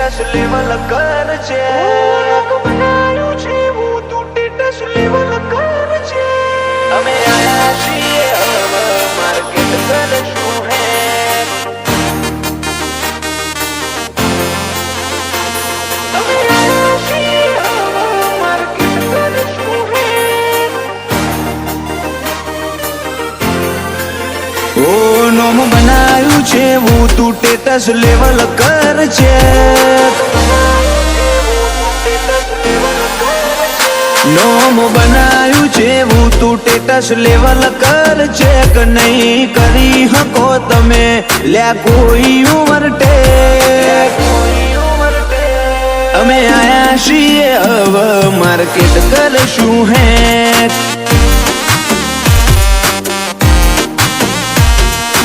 ટેટસ level કર છે બનાવ્યું છે હું તું ટેટસ લેવલ કર છે અમે આયા છીએ હવે માર્કેટ કરશું હે અમે આયા છીએ હવે માર્કેટ કરશું હે ઓ નોમ બનાવ્યું છે હું તું ટેટસ લેવલ કર છે નોમ બનાવ્યું છે હું તું ટેટસ લેવલ કર છે કે નહીં કરી હકો તમે લ્યા કોઈ ઉમર ટેક અમે આયા છીએ હવે માર્કેટ કરશું હે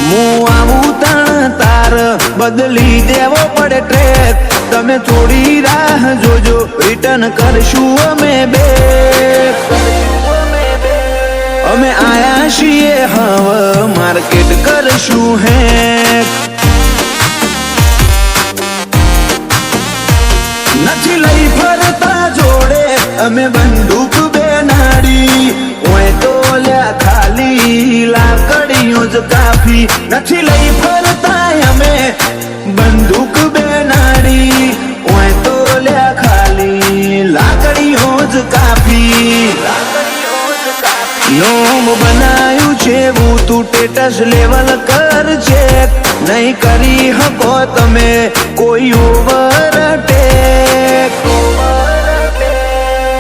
હું આવું તણ તાર બદલી દેવો પડે ટ્રેક તમે થોડી રાહ જોજો રિટર્ન કરશું અમે બે અમે આયા છીએ હવે માર્કેટ કરશું હે નથી લઈ ફરતા જોડે અમે બંદૂક બેનાડી ઓય તો લ્યા ખાલી લાકડીઓ જ કાફી નથી લઈ ફરતા અમે બંદૂક બેનાડી ઓય તો લ્યા ખાલી લાકડીઓ જ કાફી નોમ બનાવ્યું છે હું તું ટેટસ લેવલ કર છે નહીં કરી હકો તમે કોઈ ઓવરટેક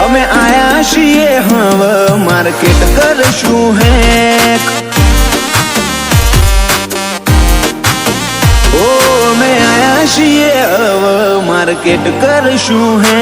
અમે આયા છીએ હવે માર્કેટ કરશું હે ઓ અમે આયા છીએ હવે માર્કેટ કરશું હે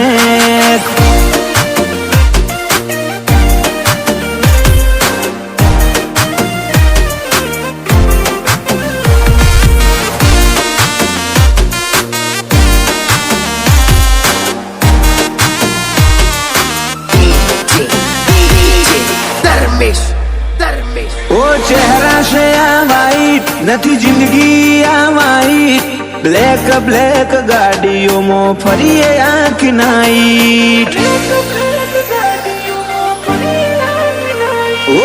ઓ ચહેરા છે આ વાઈટ નથી જિંદગી આ વાઈટ બ્લેક બ્લેક ગાડીઓમાં ફરીએ આંખ નાઈટ ઓ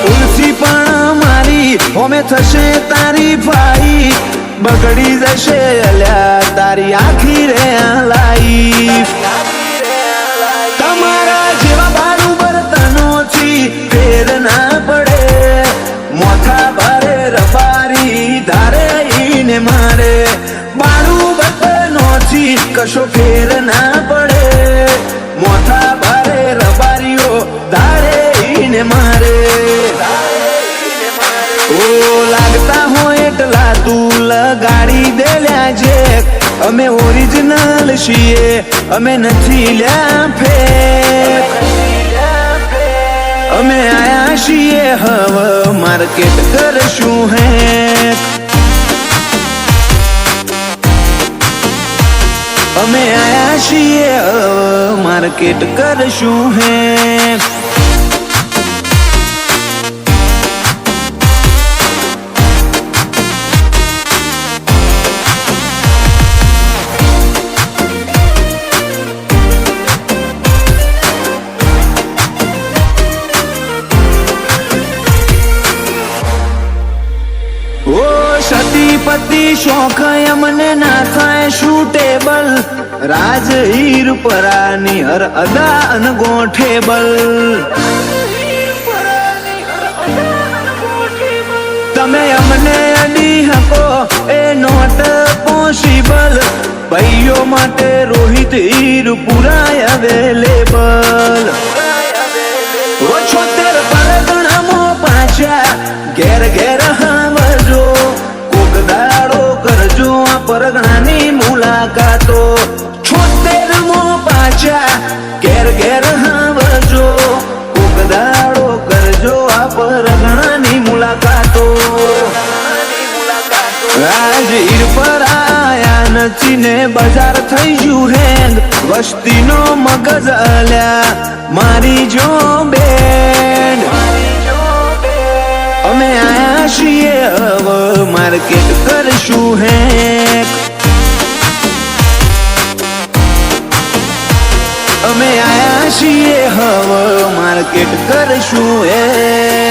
ભૂલથી પણ મારી હોમે થશે તારી ફાઈટ બગડી જશે અલ્યા તારી આખી રે આ લાઈફ તમારા જેવા બારું બર્તનોથી ફેર ના પડે મોથા ભારે રબારી ધારે ઈને મારે બારું બર્તનોથી કશો ફેર ના પડે મોથા ભારે રબારીઓ ધારે ઈને મારે ઓ લાગતા હોય એટલા તું લગાડી દે લ્યા જે અમે ઓરિજિનલ છીએ અમે નથી લ્યા ફેક અમે આયા છીએ હવે માર્કેટ કરશું હે અમે આયા છીએ હવે માર્કેટ કરશું હે સતીપતિ શોખ અમને ના થાય શૂટેબલ રાજ હીર પરાની હર અદા અનગોઠેબલ તમે અમને અડી હકો એ નોટ પોસિબલ ભાઈઓ માટે રોહિત હીર પુરાય અવેલેબલ 76 પરગણામાં પાછા ઘેર ઘેર હાવજો દાડો કરજો આ પરગણાની મુલાકાતો 76મો પાછા ઘેર ઘેર હાવજો કોક દાડો કરજો આ પરગણાની મુલાકાતો રાજહીર પર આયા નથી ને બજાર થઈ ગયું હેંગ વસ્તીનો મગજ અલ્યા મારી જો બેન અમે આયા છીએ હવે માર્કેટ કરશું હે છીએ હવે માર્કેટ કરશું એ